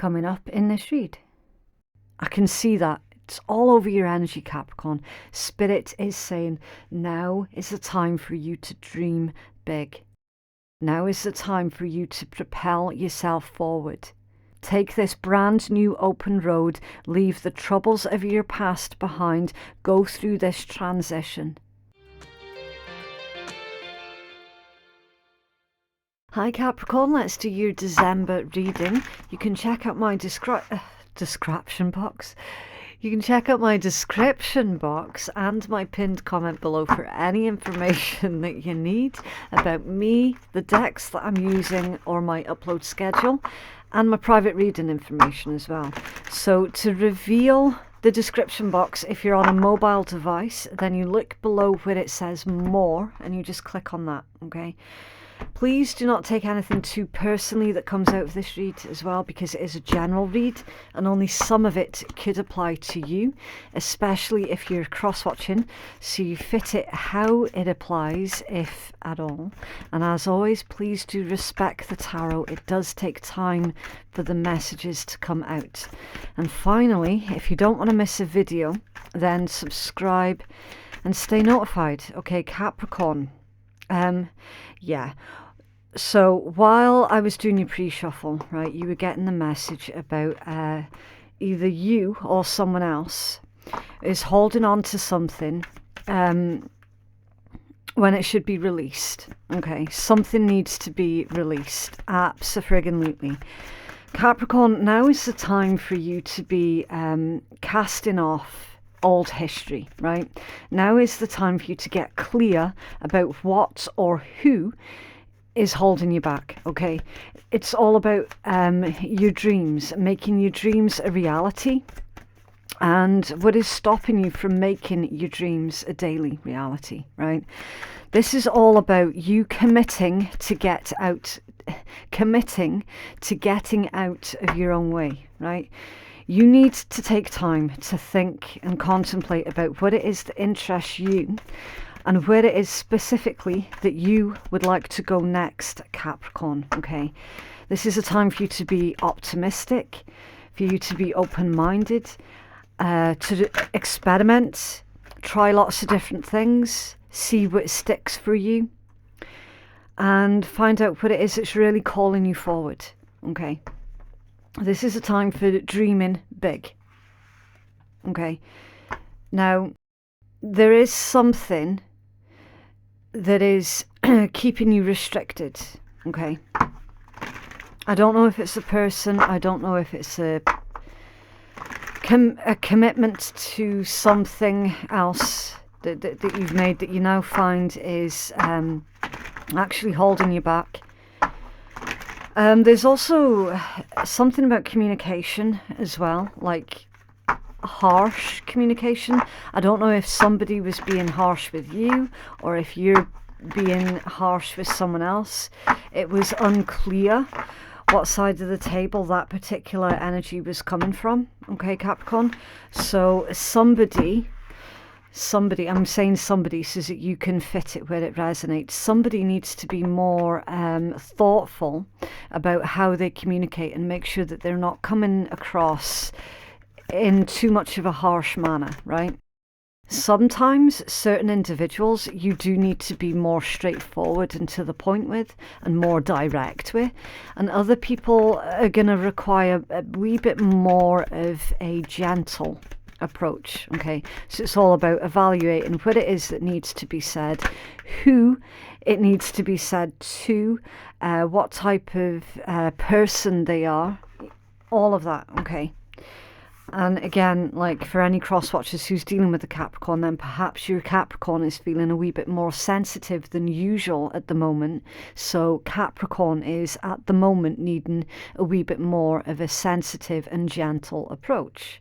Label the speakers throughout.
Speaker 1: coming up in this read. I can see that. It's all over your energy, Capricorn. Spirit is saying, now is the time for you to dream big. Now is the time for you to propel yourself forward. Take this brand new open road. Leave the troubles of your past behind. Go through this transition. Hi Capricorn, let's do your December reading. You can check out my description box. You can check out my description box and my pinned comment below for any information that you need about me, the decks that I'm using, or my upload schedule, and my private reading information as well. So to reveal the description box, if you're on a mobile device, then you look below where it says more and you just click on that, okay? Please do not take anything too personally that comes out of this read as well, because it is a general read and only some of it could apply to you, especially if you're cross-watching, so you fit it how it applies, if at all. And as always, please do respect the tarot. It does take time for the messages to come out. And finally, if you don't want to miss a video, then subscribe and stay notified. Okay, Capricorn. Yeah. So while I was doing your pre-shuffle, right, you were getting the message about either you or someone else is holding on to something when it should be released. Okay, something needs to be released. Abso-friggin-lutely. Capricorn, now is the time for you to be casting off old history, right? Now is the time for you to get clear about what or who is holding you back, okay? It's all about your dreams, making your dreams a reality, and what is stopping you from making your dreams a daily reality, right? This is all about you committing to getting out of your own way, right? You need to take time to think and contemplate about what it is that interests you and where it is specifically that you would like to go next, Capricorn, okay? This is a time for you to be optimistic, for you to be open-minded, to experiment, try lots of different things, see what sticks for you, and find out what it is that's really calling you forward, okay? This is a time for dreaming big. Okay. Now, there is something that is keeping you restricted. Okay. I don't know if it's a person. I don't know if it's a commitment to something else that you've made that you now find is actually holding you back. There's also something about communication as well, like harsh communication. I don't know if somebody was being harsh with you or if you're being harsh with someone else. It was unclear what side of the table that particular energy was coming from, okay, Capricorn? So somebody, I'm saying somebody so that you can fit it where it resonates. Somebody needs to be more thoughtful about how they communicate and make sure that they're not coming across in too much of a harsh manner, right? Sometimes certain individuals you do need to be more straightforward and to the point with and more direct with, and other people are going to require a wee bit more of a gentle approach, okay? So it's all about evaluating what it is that needs to be said, who it needs to be said to, what type of person they are, all of that, okay? And again, like for any cross-watchers who's dealing with the Capricorn, then perhaps your Capricorn is feeling a wee bit more sensitive than usual at the moment. So Capricorn is at the moment needing a wee bit more of a sensitive and gentle approach.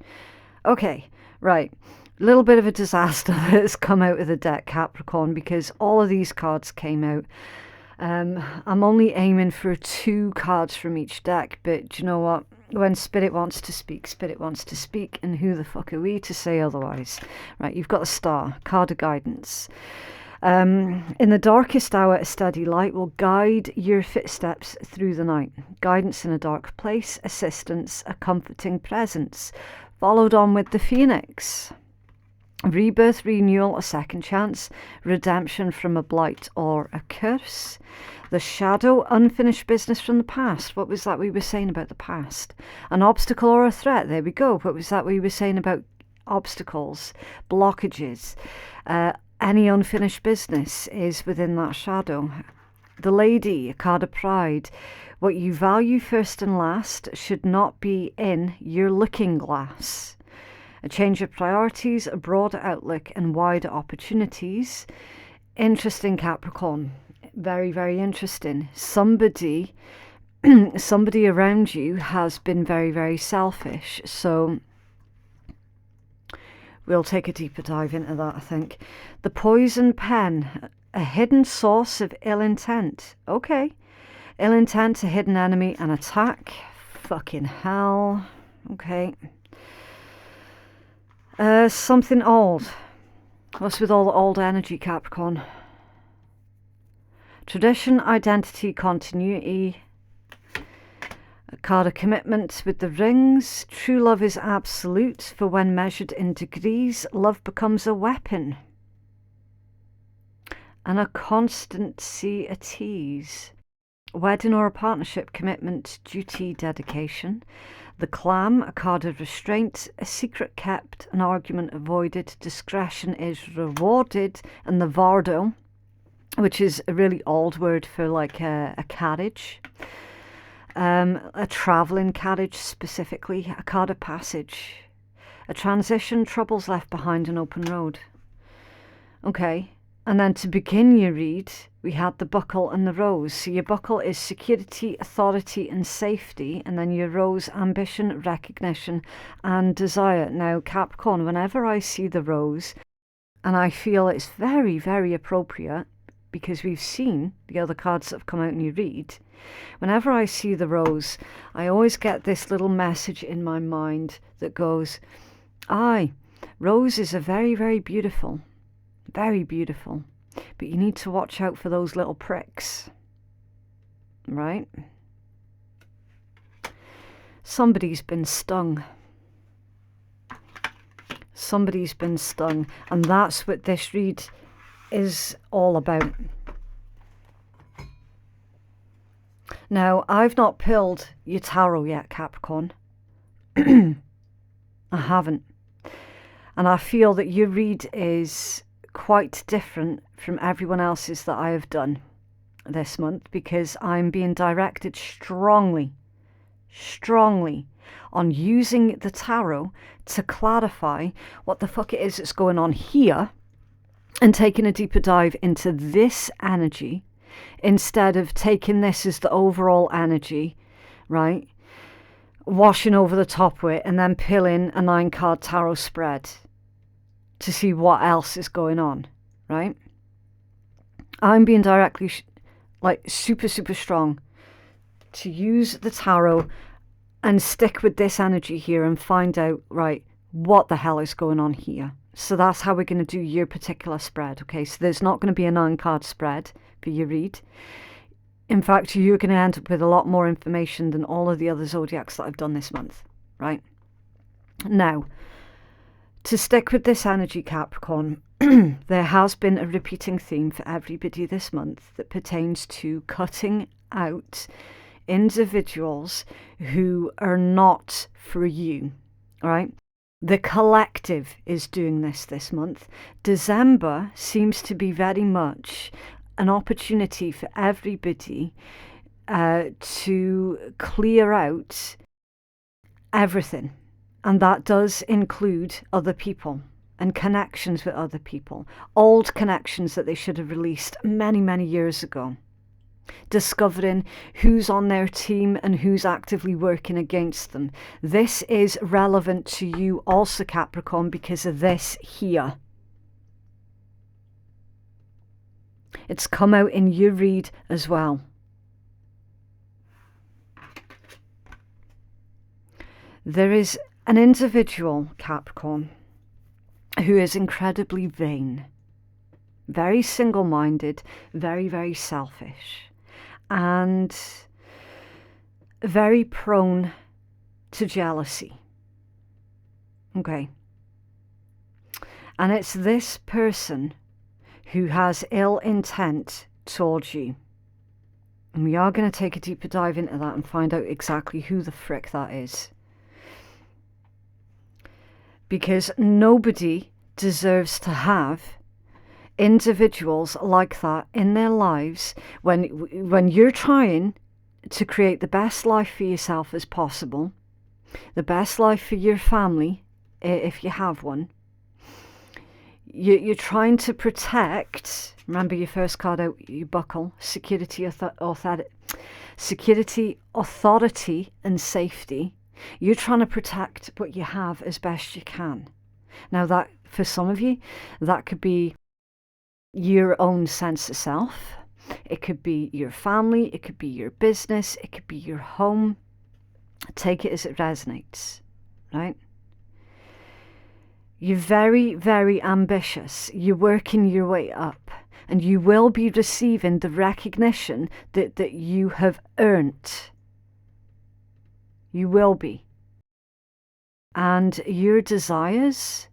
Speaker 1: Okay, right. A little bit of a disaster that's come out of the deck, Capricorn, because all of these cards came out. I'm only aiming for 2 cards from each deck, but do you know what? When Spirit wants to speak, Spirit wants to speak, and who the fuck are we to say otherwise? Right, you've got a Star, card of guidance. In the darkest hour, a steady light will guide your footsteps through the night. Guidance in a dark place, assistance, a comforting presence. Followed on with the Phoenix. Rebirth, renewal, a second chance, redemption from a blight or a curse. The Shadow, unfinished business from the past. What was that we were saying about the past? An obstacle or a threat. There we go. What was that we were saying about obstacles, blockages? Any unfinished business is within that shadow. The Lady, a card of pride. What you value first and last should not be in your looking glass. A change of priorities, a broader outlook and wider opportunities. Interesting, Capricorn. Very, very interesting. Somebody around you has been very, very selfish. So we'll take a deeper dive into that, I think. The Poison Pen, a hidden source of ill intent. Okay. Ill intent, a hidden enemy, an attack. Fucking hell. Okay. Something old. What's with all the old energy, Capricorn? Tradition, identity, continuity. A card of commitment with the rings. True love is absolute, for when measured in degrees, love becomes a weapon. And a constancy, a tease. Wedding or a partnership, commitment, duty, dedication. The Clam, a card of restraint, a secret kept, an argument avoided, discretion is rewarded. And the Vardo, which is a really old word for like a carriage. A travelling carriage specifically, a card of passage. A transition, troubles left behind, an open road. Okay, and then to begin your read, we had the Buckle and the Rose. So your Buckle is security, authority and safety, and then your Rose, ambition, recognition and desire. Now, Capricorn, whenever I see the Rose, and I feel it's very, very appropriate, because we've seen the other cards that have come out in your read, whenever I see the Rose, I always get this little message in my mind that goes, aye, roses are very, very beautiful, but you need to watch out for those little pricks, right? Somebody's been stung. Somebody's been stung, and that's what this read is all about. Now, I've not pulled your tarot yet, Capricorn. I haven't. And I feel that your read is quite different from everyone else's that I have done this month, because I'm being directed strongly on using the tarot to clarify what the fuck it is that's going on here, and taking a deeper dive into this energy instead of taking this as the overall energy, right? Washing over the top with it and then pulling a 9-card tarot spread to see what else is going on, right? I'm being directly, super strong to use the tarot and stick with this energy here and find out, right, what the hell is going on here. So that's how we're going to do your particular spread, okay? So there's not going to be a 9-card spread for your read. In fact, you're going to end up with a lot more information than all of the other zodiacs that I've done this month, right? Now, to stick with this energy, Capricorn, there has been a repeating theme for everybody this month that pertains to cutting out individuals who are not for you, right? The collective is doing this month. December seems to be very much an opportunity for everybody to clear out everything. And that does include other people and connections with other people. Old connections that they should have released many, many years ago. Discovering who's on their team and who's actively working against them. This is relevant to you also, Capricorn, because of this here. It's come out in your read as well. There is an individual, Capricorn, who is incredibly vain. very single-minded, very, very selfish, and very prone to jealousy. Okay. And it's this person who has ill intent towards you. And we are going to take a deeper dive into that and find out exactly who the frick that is. Because nobody deserves to have individuals like that in their lives when you're trying to create the best life for yourself as possible, the best life for your family, if you have one. You're trying to protect, remember your first card out, you buckle, security, authority and safety. You're trying to protect what you have as best you can. Now that, for some of you, that could be your own sense of self. It could be your family. It could be your business. It could be your home. Take it as it resonates, right? You're very, very ambitious. You're working your way up, and you will be receiving the recognition that you have earned. You will be. And your desires,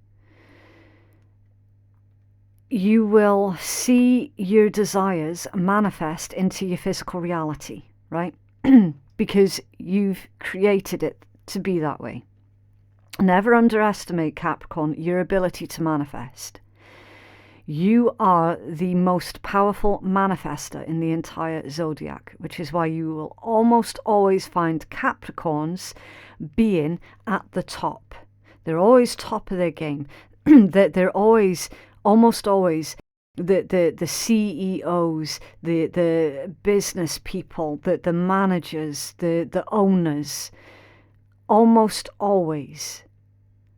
Speaker 1: you will see your desires manifest into your physical reality, right? Because you've created it to be that way. Never underestimate, Capricorn, your ability to manifest. You are the most powerful manifester in the entire zodiac, which is why you will almost always find Capricorns being at the top. They're always top of their game. They're always, almost always, the CEOs, the business people, the managers, the owners, almost always.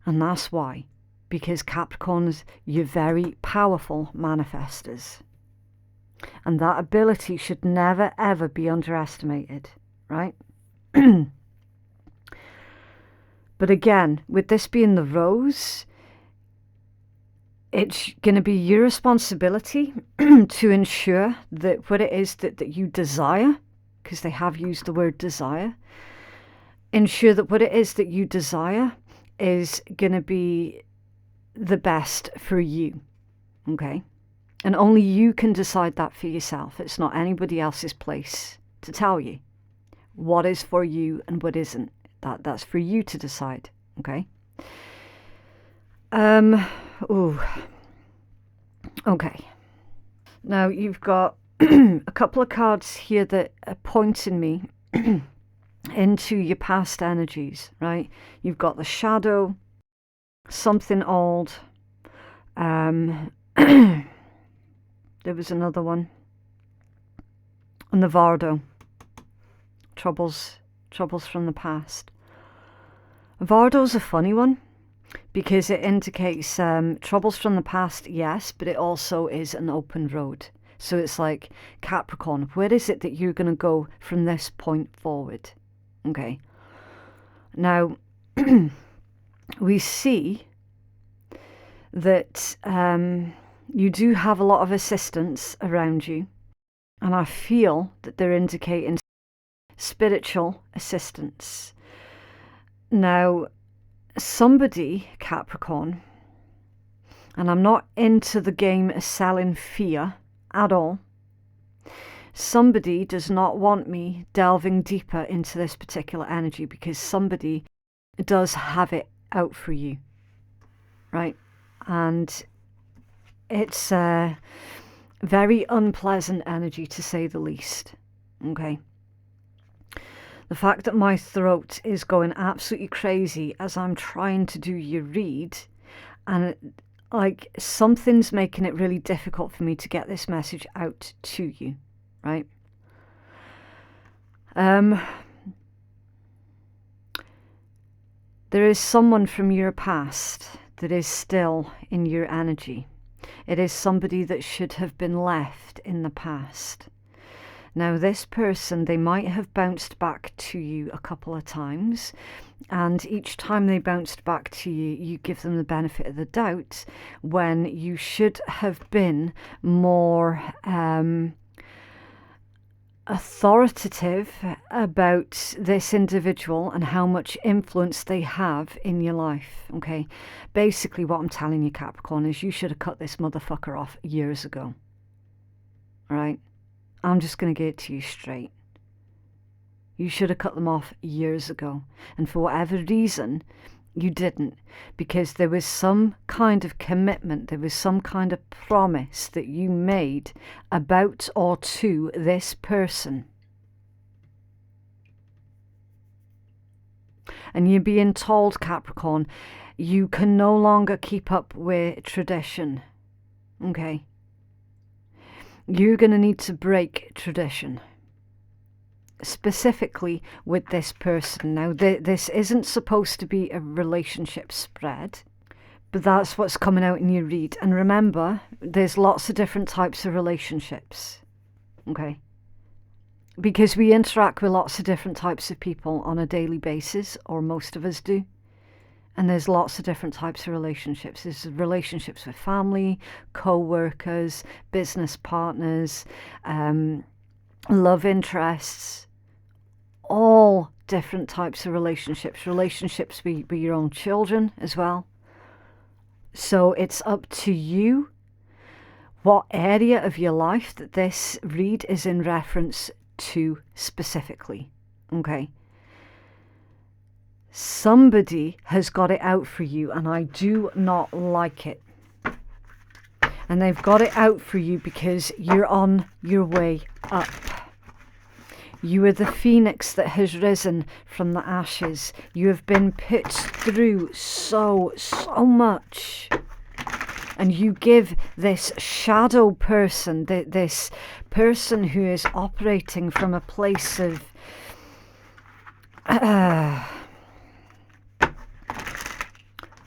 Speaker 1: And that's why, because Capricorns, you're very powerful manifestors. And that ability should never, ever be underestimated, right? But again, with this being the rose, it's going to be your responsibility to ensure that what it is that you desire, because they have used the word desire, ensure that what it is that you desire is going to be the best for you, okay? And only you can decide that for yourself. It's not anybody else's place to tell you what is for you and what isn't. That's for you to decide, okay? Okay. Now you've got a couple of cards here that are pointing me into your past energies, right? You've got the shadow, something old. There was another one. And the Vardo. Troubles from the past. Vardo's a funny one because it indicates troubles from the past, yes, but it also is an open road. So it's like, Capricorn, where is it that you're going to go from this point forward? Okay. Now, we see that you do have a lot of assistance around you. And I feel that they're indicating spiritual assistance. Now, somebody, Capricorn, and I'm not into the game of selling fear at all. Somebody does not want me delving deeper into this particular energy because somebody does have it out for you, right? And it's a very unpleasant energy, to say the least, okay? The fact that my throat is going absolutely crazy as I'm trying to do your read, and like something's making it really difficult for me to get this message out to you, right? There is someone from your past that is still in your energy. It is somebody that should have been left in the past. Now, this person, they might have bounced back to you a couple of times. And each time they bounced back to you, you give them the benefit of the doubt, when you should have been more authoritative about this individual and how much influence they have in your life. Okay, basically what I'm telling you, Capricorn, is you should have cut this motherfucker off years ago. All right, I'm just going to get it to you straight. You should have cut them off years ago, and for whatever reason you didn't, because there was some kind of commitment, there was some kind of promise that you made about or to this person. And you're being told, Capricorn, you can no longer keep up with tradition. Okay? You're going to need to break tradition. Specifically with this person. Now, this isn't supposed to be a relationship spread, but that's what's coming out in your read. And remember, there's lots of different types of relationships, okay? Because we interact with lots of different types of people on a daily basis, or most of us do. And there's lots of different types of relationships. There's relationships with family, co-workers, business partners, love interests, all different types of relationships with your own children as well. So it's up to you what area of your life that this read is in reference to specifically. Okay, somebody has got it out for you, and I do not like it. And they've got it out for you because you're on your way up. You are the phoenix that has risen from the ashes. You have been put through so much. And you give this shadow person, this person who is operating from a place of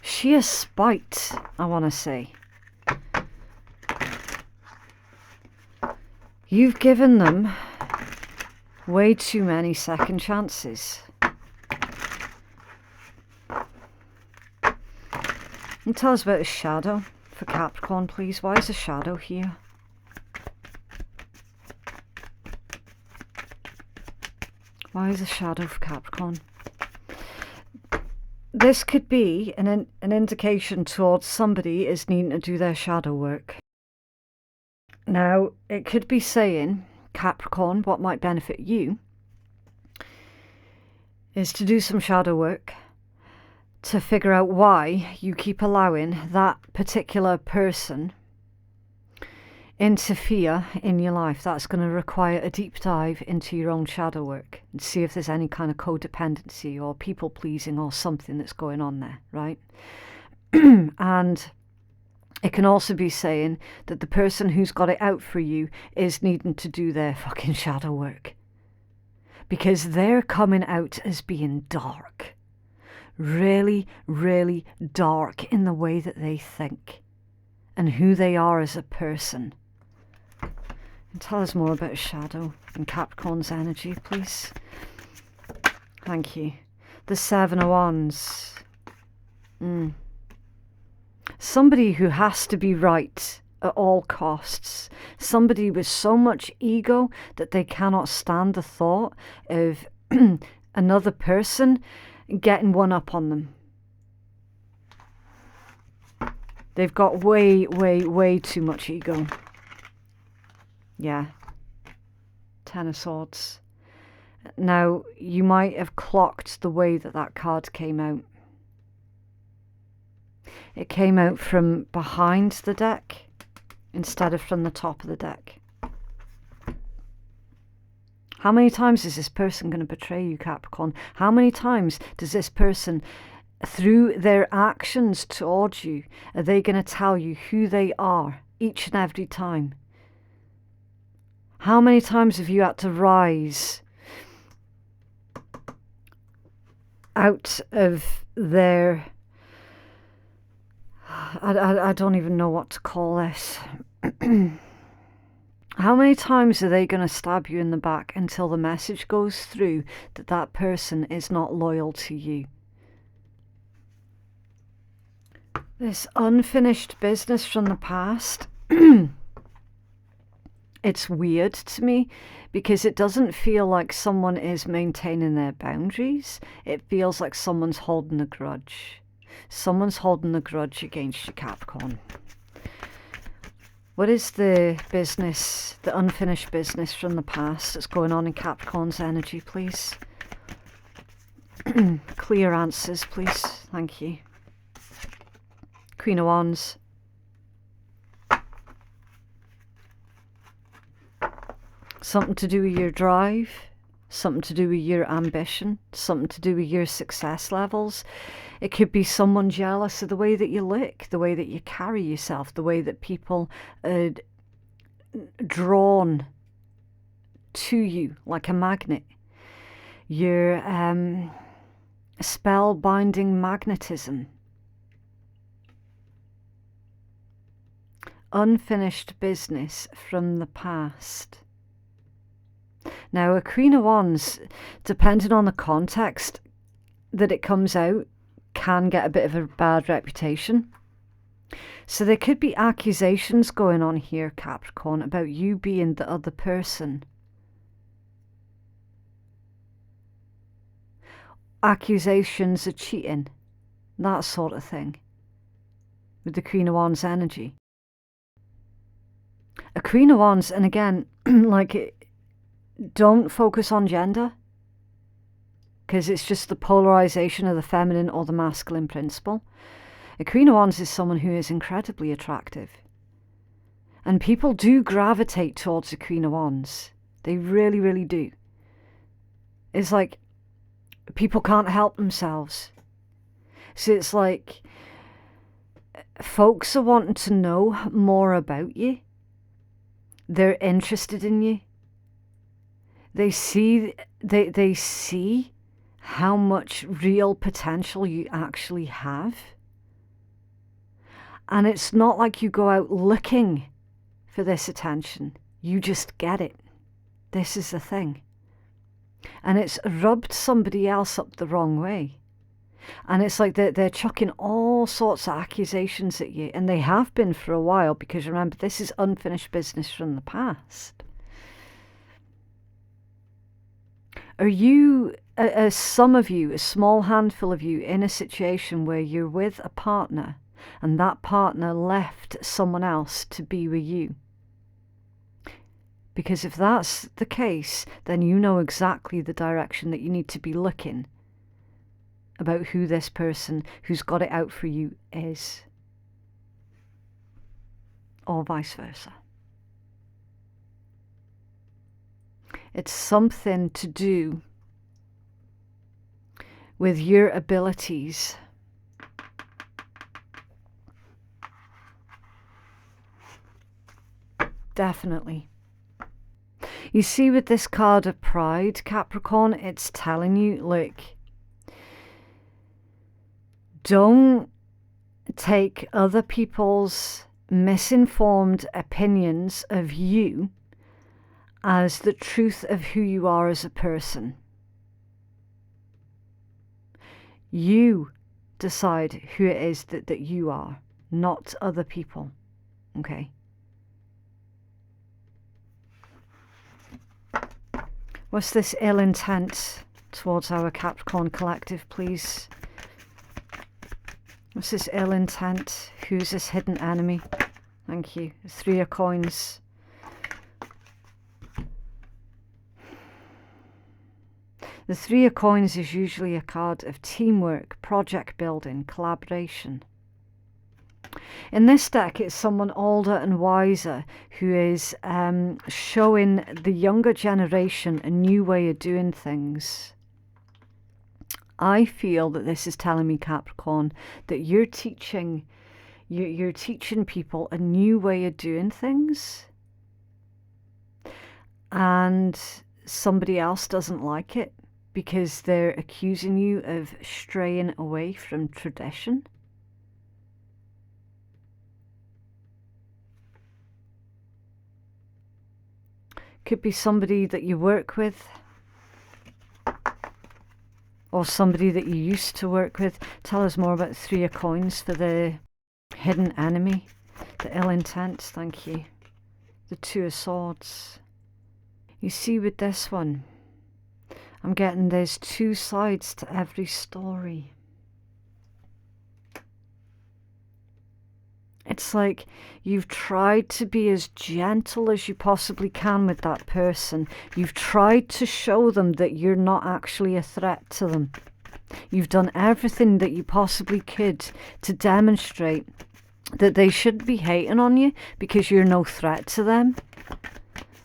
Speaker 1: sheer spite, I want to say. You've given them way too many second chances. And tell us about a shadow for Capricorn, please. Why is a shadow here? Why is a shadow for Capricorn? This could be an indication towards somebody is needing to do their shadow work. Now, it could be saying, Capricorn, what might benefit you is to do some shadow work to figure out why you keep allowing that particular person interfere in your life. That's going to require a deep dive into your own shadow work and see if there's any kind of codependency or people pleasing or something that's going on there, right? And it can also be saying that the person who's got it out for you is needing to do their fucking shadow work, because they're coming out as being dark. Really, really dark in the way that they think and who they are as a person. And tell us more about shadow and Capricorn's energy, please. Thank you. The Seven of Wands. Somebody who has to be right at all costs. Somebody with so much ego that they cannot stand the thought of another person getting one up on them. They've got way, way, way too much ego. Yeah. Ten of Swords. Now, you might have clocked the way that that card came out. It came out from behind the deck instead of from the top of the deck. How many times is this person going to betray you, Capricorn? How many times does this person, through their actions towards you, are they going to tell you who they are each and every time? How many times have you had to rise out of their... I don't even know what to call this. How many times are they going to stab you in the back until the message goes through that that person is not loyal to you? This unfinished business from the past. It's weird to me because it doesn't feel like someone is maintaining their boundaries. It feels like someone's holding a grudge. Someone's holding a grudge against you, Capricorn. What is the business, the unfinished business from the past that's going on in Capricorn's energy, please? Clear answers, please. Thank you. Queen of Wands. Something to do with your drive, something to do with your ambition, something to do with your success levels. It could be someone jealous of the way that you look, the way that you carry yourself, the way that people are drawn to you like a magnet. Your spellbinding magnetism. Unfinished business from the past. Now, a Queen of Wands, depending on the context that it comes out, can get a bit of a bad reputation. So there could be accusations going on here, Capricorn, about you being the other person. Accusations of cheating, that sort of thing, with the Queen of Wands energy. A Queen of Wands, and again, like, don't focus on gender, because it's just the polarization of the feminine or the masculine principle. A Queen of Wands is someone who is incredibly attractive. And people do gravitate towards a Queen of Wands. They really, really do. It's like people can't help themselves. So it's like folks are wanting to know more about you. They're interested in you. They see how much real potential you actually have. And it's not like you go out looking for this attention. You just get it. This is the thing. And it's rubbed somebody else up the wrong way. And it's like they're chucking all sorts of accusations at you. And they have been for a while, because remember, this is unfinished business from the past. Are you, some of you, a small handful of you, in a situation where you're with a partner and that partner left someone else to be with you? Because if that's the case, then you know exactly the direction that you need to be looking about who this person who's got it out for you is. Or vice versa. It's something to do with your abilities definitely. You see, with this card of Pride, Capricorn, it's telling you, look, don't take other people's misinformed opinions of you as the truth of who you are as a person. You decide who it is that you are, not other people. Okay? What's this ill intent towards our Capricorn collective, please? What's this ill intent? Who's this hidden enemy? Thank you. 3 of Coins. The 3 of Coins is usually a card of teamwork, project building, collaboration. In this deck, it's someone older and wiser who is showing the younger generation a new way of doing things. I feel that this is telling me, Capricorn, that you're teaching people a new way of doing things, and somebody else doesn't like it because they're accusing you of straying away from tradition. Could be somebody that you work with, or somebody that you used to work with. Tell us more about 3 of Coins for the Hidden enemy. The ill intent. Thank you. The Two of Swords. You see with this one, I'm getting there's two sides to every story. It's like you've tried to be as gentle as you possibly can with that person. You've tried to show them that you're not actually a threat to them. You've done everything that you possibly could to demonstrate that they shouldn't be hating on you because you're no threat to them.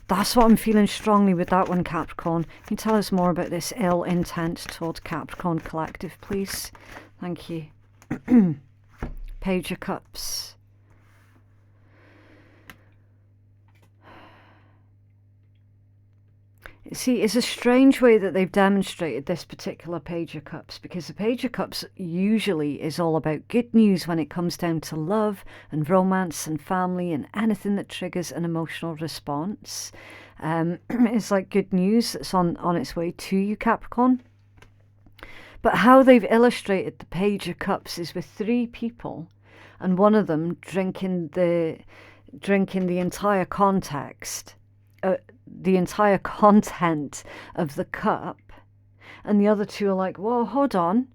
Speaker 1: That's what I'm feeling strongly with that one, Capricorn. Can you tell us more about this ill intent towards Capricorn Collective, please? Thank you. Page of Cups. See, it's a strange way that they've demonstrated this particular Page of Cups, because the Page of Cups usually is all about good news when it comes down to love and romance and family and anything that triggers an emotional response. It's like good news that's on its way to you, Capricorn. But how they've illustrated the Page of Cups is with three people and one of them drinking the entire context, the entire content of the cup, and the other two are like, whoa, hold on,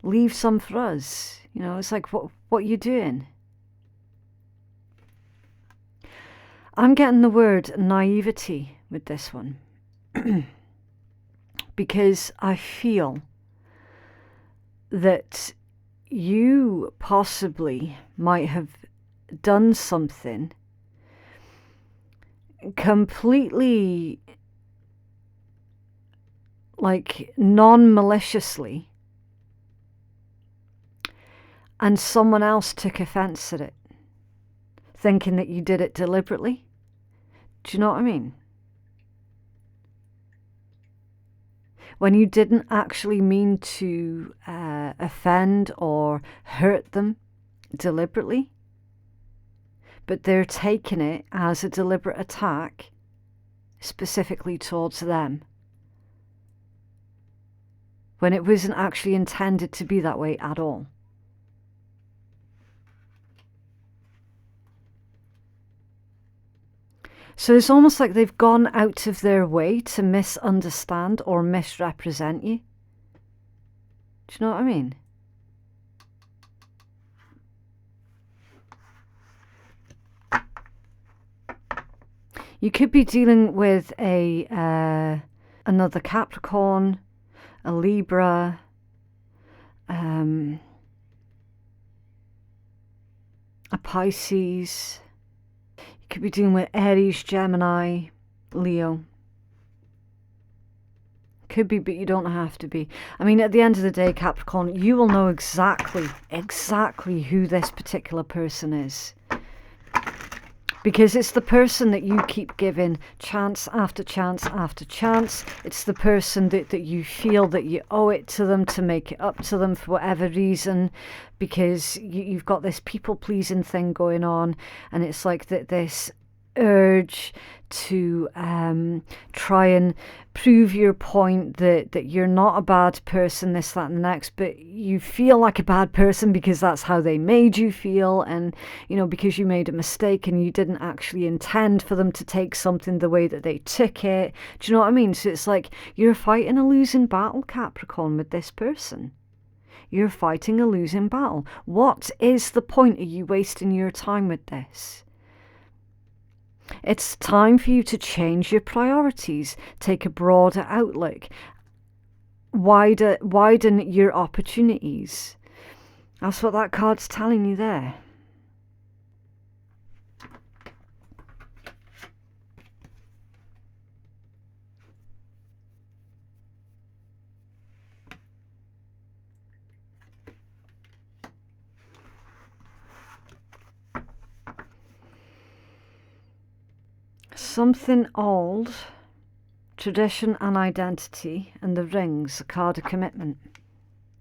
Speaker 1: leave some for us. You know, it's like, what you doing? I'm getting the word naivety with this one because I feel that you possibly might have done something completely like non-maliciously, and someone else took offense at it, thinking that you did it deliberately. Do you know what I mean? When you didn't actually mean to offend or hurt them deliberately, but they're taking it as a deliberate attack specifically towards them, when it wasn't actually intended to be that way at all. So it's almost like they've gone out of their way to misunderstand or misrepresent you. Do you know what I mean? You could be dealing with another Capricorn, a Libra, a Pisces. You could be dealing with Aries, Gemini, Leo. Could be, but you don't have to be. I mean, at the end of the day, Capricorn, you will know exactly who this particular person is. Because it's the person that you keep giving chance after chance after chance. It's the person that you feel that you owe it to them to make it up to them for whatever reason. Because you've got this people-pleasing thing going on. And it's like this urge to try and prove your point that you're not a bad person, this, that and the next, but you feel like a bad person because that's how they made you feel, and you know, because you made a mistake and you didn't actually intend for them to take something the way that they took it. Do you know what I mean? So it's like you're fighting a losing battle, Capricorn, with this person. You're fighting a losing battle. What is the point of you wasting your time with this? It's time for you to change your priorities, take a broader outlook, widen your opportunities. That's what that card's telling you there. Something old, tradition and identity, and the rings, a card of commitment.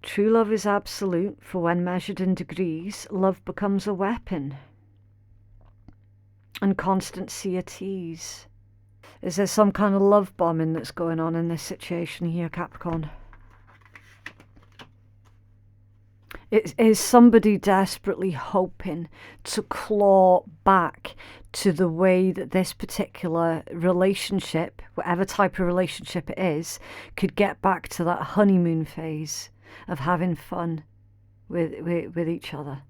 Speaker 1: True love is absolute, for when measured in degrees, love becomes a weapon. And constancy a tease. Is there some kind of love bombing that's going on in this situation here, Capricorn? Is somebody desperately hoping to claw back to the way that this particular relationship, whatever type of relationship it is, could get back to that honeymoon phase of having fun with each other?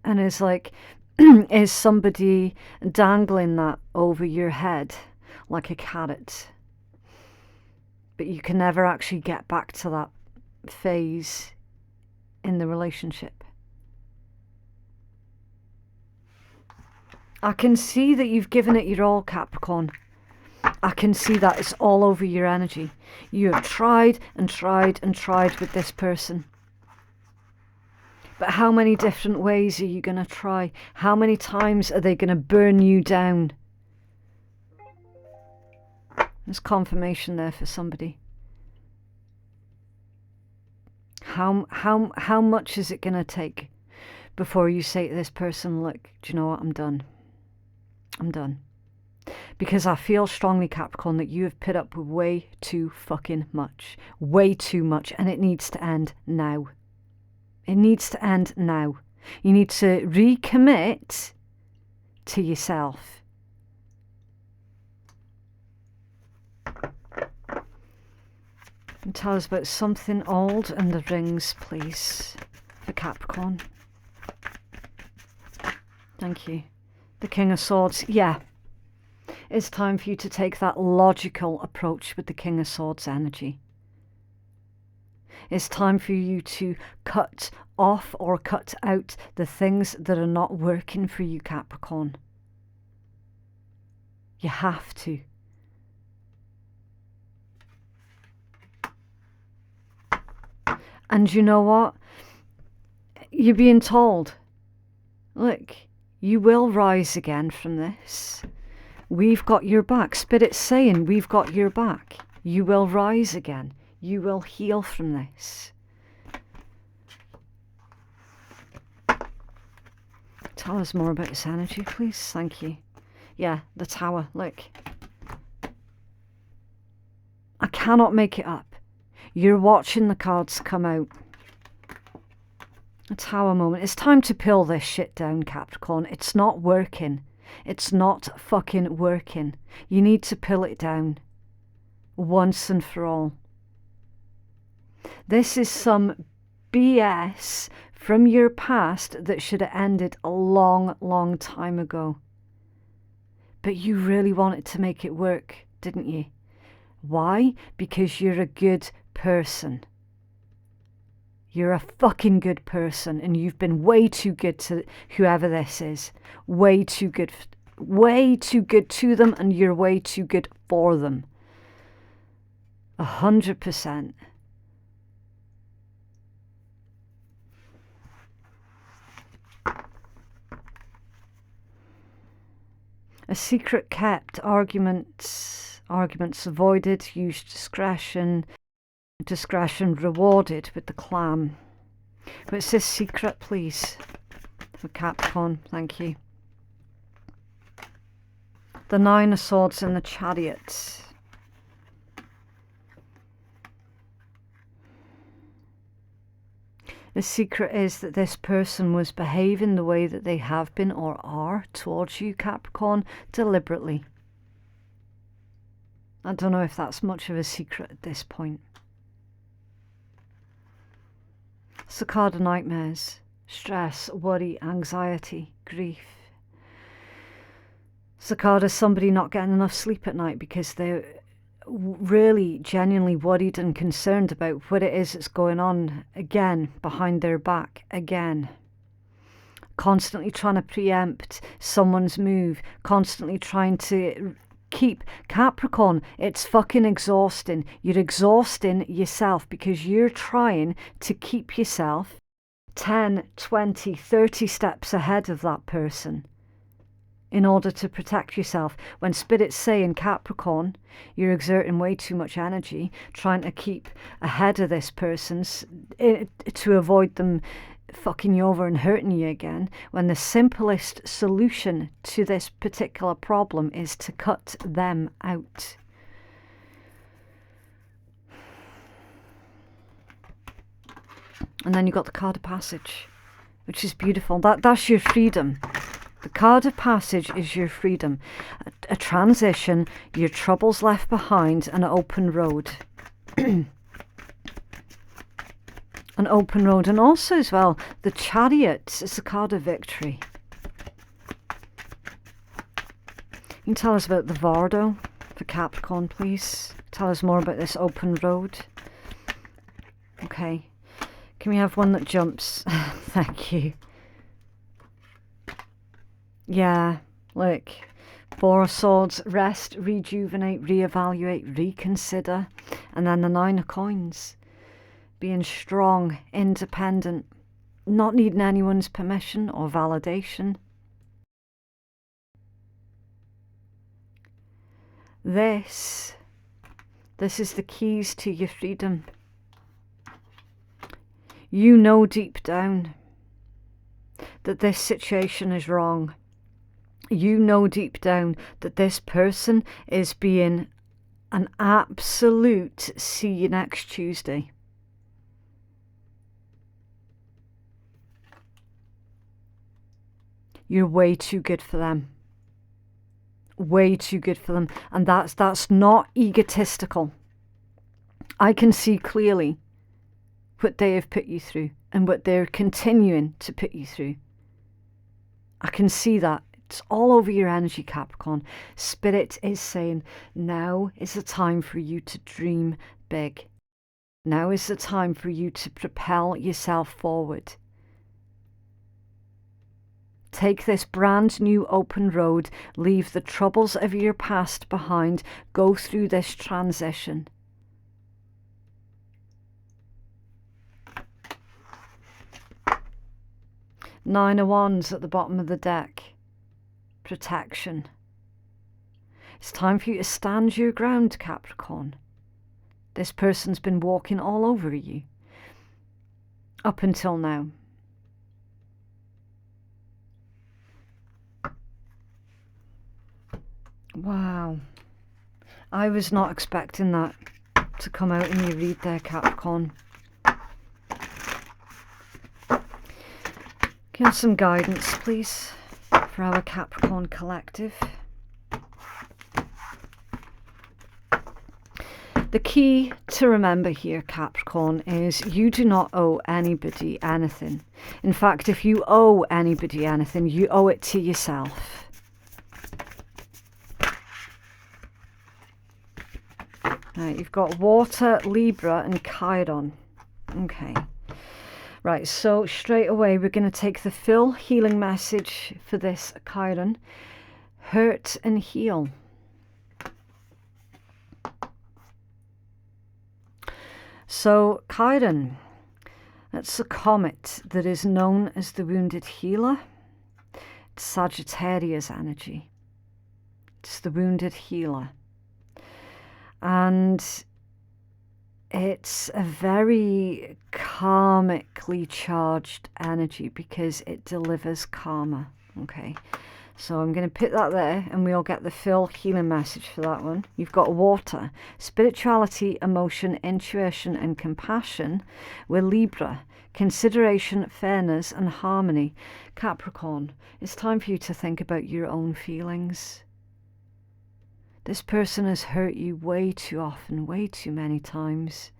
Speaker 1: And it's like, is somebody dangling that over your head like a carrot? But you can never actually get back to that phase in the relationship. I can see that you've given it your all, Capricorn. I can see that it's all over your energy. You have tried and tried and tried with this person. But how many different ways are you going to try? How many times are they going to burn you down? There's confirmation there for somebody. How much is it going to take before you say to this person, look, do you know what, I'm done. I'm done. Because I feel strongly, Capricorn, that you have put up with way too fucking much. Way too much. And it needs to end now. It needs to end now. You need to recommit to yourself. And tell us about something old and the rings, please, for Capricorn. Thank you. The King of Swords. Yeah. It's time for you to take that logical approach with the King of Swords energy. It's time for you to cut off or cut out the things that are not working for you, Capricorn. You have to. And you know what? You're being told, look, you will rise again from this. We've got your back. Spirit's saying we've got your back. You will rise again. You will heal from this. Tell us more about this energy, please. Thank you. Yeah, the Tower. Look. I cannot make it up. You're watching the cards come out. A Tower moment. It's time to pull this shit down, Capricorn. It's not working. It's not fucking working. You need to pull it down. Once and for all. This is some BS from your past that should have ended a long, long time ago. But you really wanted to make it work, didn't you? Why? Because you're a good person. You're a fucking good person, and you've been way too good to whoever this is. Way too good to them, and you're way too good for them. 100%. A secret kept, arguments avoided, use discretion rewarded with the clam. What's this secret, please, for Capricorn? Thank you. The Nine of Swords and the Chariot. The secret is that this person was behaving the way that they have been or are towards you, Capricorn, deliberately. I don't know if that's much of a secret at this point. It's the card of nightmares, stress, worry, anxiety, grief. It's the card of somebody not getting enough sleep at night because they're really genuinely worried and concerned about what it is that's going on again behind their back again. Constantly trying to preempt someone's move, constantly trying to keep Capricorn. It's fucking exhausting. You're exhausting yourself because you're trying to keep yourself 10, 20, 30 steps ahead of that person in order to protect yourself. When Spirit's saying, Capricorn, you're exerting way too much energy trying to keep ahead of this person to avoid them fucking you over and hurting you again, when the simplest solution to this particular problem is to cut them out. And then you've got the card of passage, which is beautiful. That's your freedom. The card of passage is your freedom. A transition, your troubles left behind, an open road. An open road. And also as well, the Chariot is the card of victory. You can tell us about the Vardo for Capricorn, please. Tell us more about this open road. Okay. Can we have one that jumps? Thank you. Yeah, look. Four of Swords, rest, rejuvenate, reevaluate, reconsider. And then the Nine of Coins. Being strong, independent, not needing anyone's permission or validation. This is the keys to your freedom. You know deep down that this situation is wrong. You know deep down that this person is being an absolute see you next Tuesday. You're way too good for them. Way too good for them. And that's not egotistical. I can see clearly what they have put you through and what they're continuing to put you through. I can see that. It's all over your energy, Capricorn. Spirit is saying, now is the time for you to dream big. Now is the time for you to propel yourself forward. Take this brand new open road. Leave the troubles of your past behind. Go through this transition. Nine of Wands at the bottom of the deck. Protection. It's time for you to stand your ground, Capricorn. This person's been walking all over you up until now. Wow. I was not expecting that to come out in your read there, Capricorn. Can I have some guidance, please, for our Capricorn collective? The key to remember here, Capricorn, is you do not owe anybody anything. In fact, if you owe anybody anything, you owe it to yourself. Right, you've got Water, Libra and Chiron. Okay. Right, so straight away we're going to take the full healing message for this Chiron. Hurt and heal. So Chiron, that's a comet that is known as the wounded healer. It's Sagittarius energy. It's the wounded healer. And it's a very karmically charged energy because it delivers karma. Okay, so I'm going to put that there and we'll get the full healing message for that one. You've got Water, spirituality, emotion, intuition and compassion. With Libra, consideration, fairness and harmony. Capricorn, it's time for you to think about your own feelings. This person has hurt you way too often, way too many times.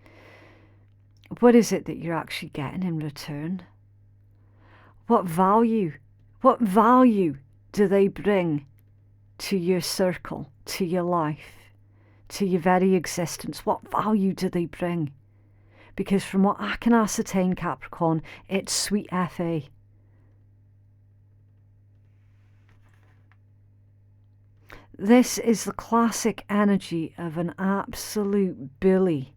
Speaker 1: What is it that you're actually getting in return? What value do they bring to your circle, to your life, to your very existence? What value do they bring? Because from what I can ascertain, Capricorn, it's sweet FA. This is the classic energy of an absolute bully.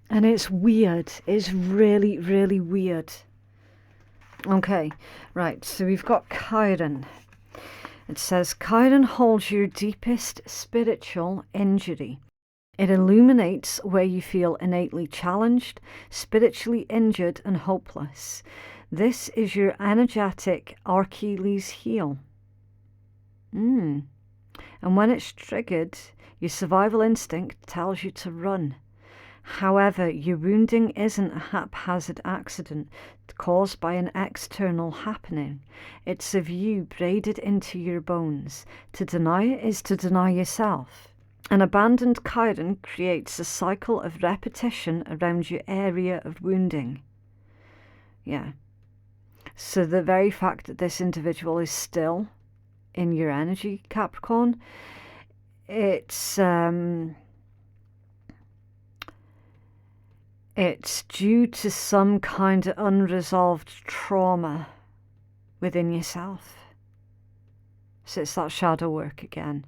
Speaker 1: And it's weird. It's really, really weird. Okay, right, so we've got Chiron. It says, Chiron holds your deepest spiritual injury. It illuminates where you feel innately challenged, spiritually injured and hopeless. This is your energetic Achilles heel. And when it's triggered, Your survival instinct tells you to run. However, your wounding isn't a haphazard accident caused by an external happening. It's a view braided into your bones. To deny it is to deny yourself. An abandoned Chiron creates a cycle of repetition around your area of wounding. Yeah. So the very fact that this individual is still in your energy, Capricorn, it's due to some kind of unresolved trauma within yourself. So it's that shadow work again.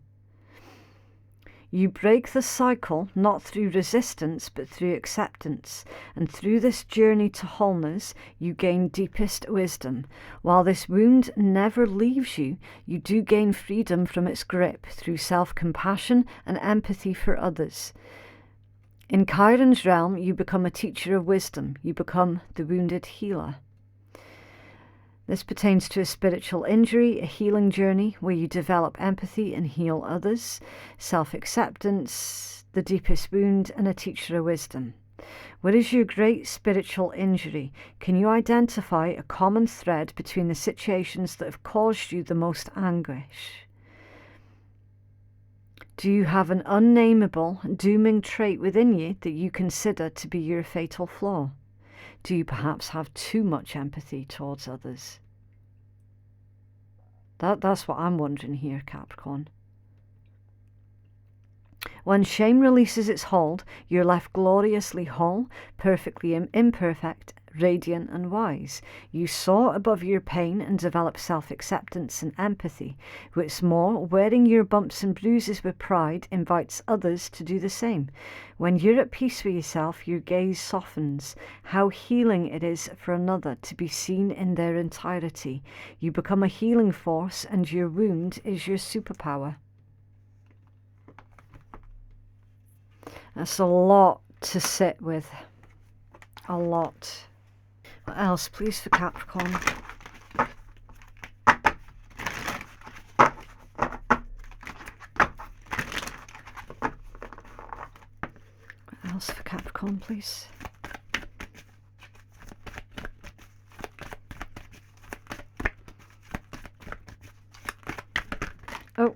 Speaker 1: You break the cycle not through resistance but through acceptance, and through this journey to wholeness you gain deepest wisdom. While this wound never leaves you, you do gain freedom from its grip through self-compassion and empathy for others. In Chiron's realm, you become a teacher of wisdom. You become the wounded healer. This pertains to a spiritual injury, a healing journey where you develop empathy and heal others, self-acceptance, the deepest wound, and a teacher of wisdom. What is your great spiritual injury? Can you identify a common thread between the situations that have caused you the most anguish? Do you have an unnameable, dooming trait within you that you consider to be your fatal flaw? Do you perhaps have too much empathy towards others? That's what I'm wondering here, Capricorn. When shame releases its hold, you're left gloriously whole, perfectly imperfect, radiant and wise. You soar above your pain and develop self-acceptance and empathy. What's more, wearing your bumps and bruises with pride invites others to do the same. When you're at peace with yourself, your gaze softens. How healing it is for another to be seen in their entirety. You become a healing force, and your wound is your superpower. That's a lot to sit with. A lot. What else, please, for Capricorn? What else for Capricorn, please? Oh.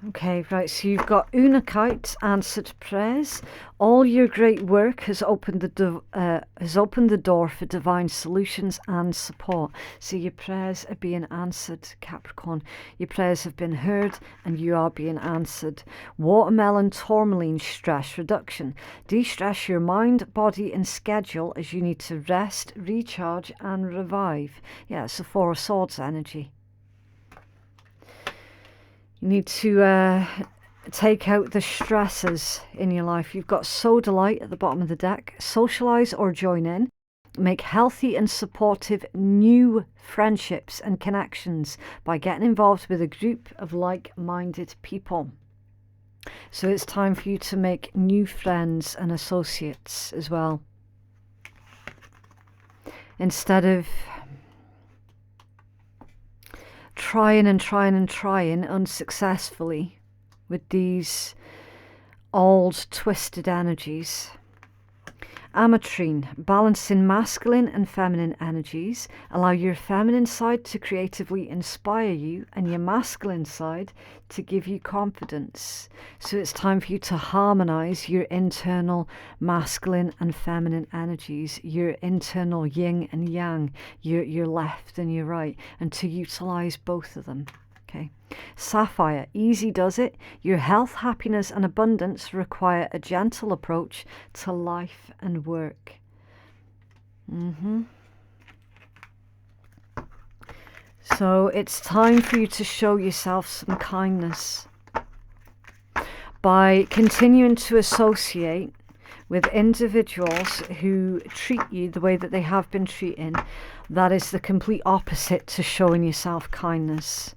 Speaker 1: Okay, right, so you've got Unakite answered prayers. All your great work has opened the door for divine solutions and support. So your prayers are being answered, Capricorn. Your prayers have been heard and you are being answered. Watermelon tourmaline stress reduction. De-stress your mind, body and schedule as you need to rest, recharge and revive. Yeah, it's the Four of Swords energy. You need to take out the stresses in your life. You've got Sow Delight at the bottom of the deck. Socialise or join in. Make healthy and supportive new friendships and connections by getting involved with a group of like-minded people. So it's time for you to make new friends and associates as well. Instead of trying unsuccessfully with these old twisted energies. Ametrine, balancing masculine and feminine energies. Allow your feminine side to creatively inspire you and your masculine side to give you confidence. So it's time for you to harmonize your internal masculine and feminine energies, your internal yin and yang, your left and your right, and to utilize both of them. Okay. Sapphire, easy does it. Your health, happiness and abundance require a gentle approach to life and work. So it's time for you to show yourself some kindness by continuing to associate with individuals who treat you the way that they have been treated. That is the complete opposite to showing yourself kindness.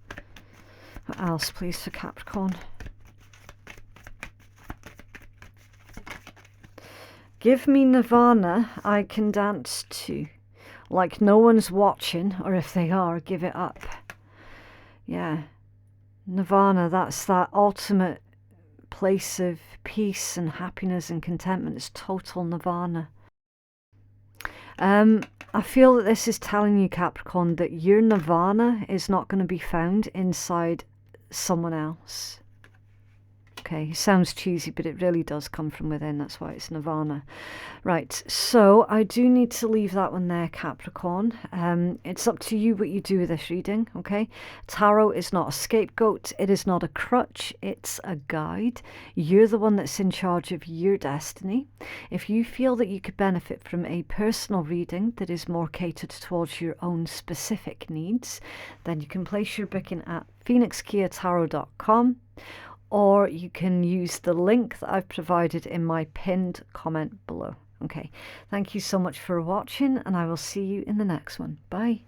Speaker 1: What else, please, for Capricorn? Give me nirvana I can dance to. Like no one's watching, or if they are, give it up. Yeah. Nirvana, that's that ultimate place of peace and happiness and contentment. It's total nirvana. I feel that this is telling you, Capricorn, that your nirvana is not going to be found inside someone else. Okay, it sounds cheesy, but it really does come from within. That's why it's nirvana. Right, so I do need to leave that one there, Capricorn. It's up to you what you do with this reading, okay? Tarot is not a scapegoat. It is not a crutch. It's a guide. You're the one that's in charge of your destiny. If you feel that you could benefit from a personal reading that is more catered towards your own specific needs, then you can place your booking at phoenixkeiatarot.com. or you can use the link that I've provided in my pinned comment below. Okay, thank you so much for watching, and I will see you in the next one. Bye.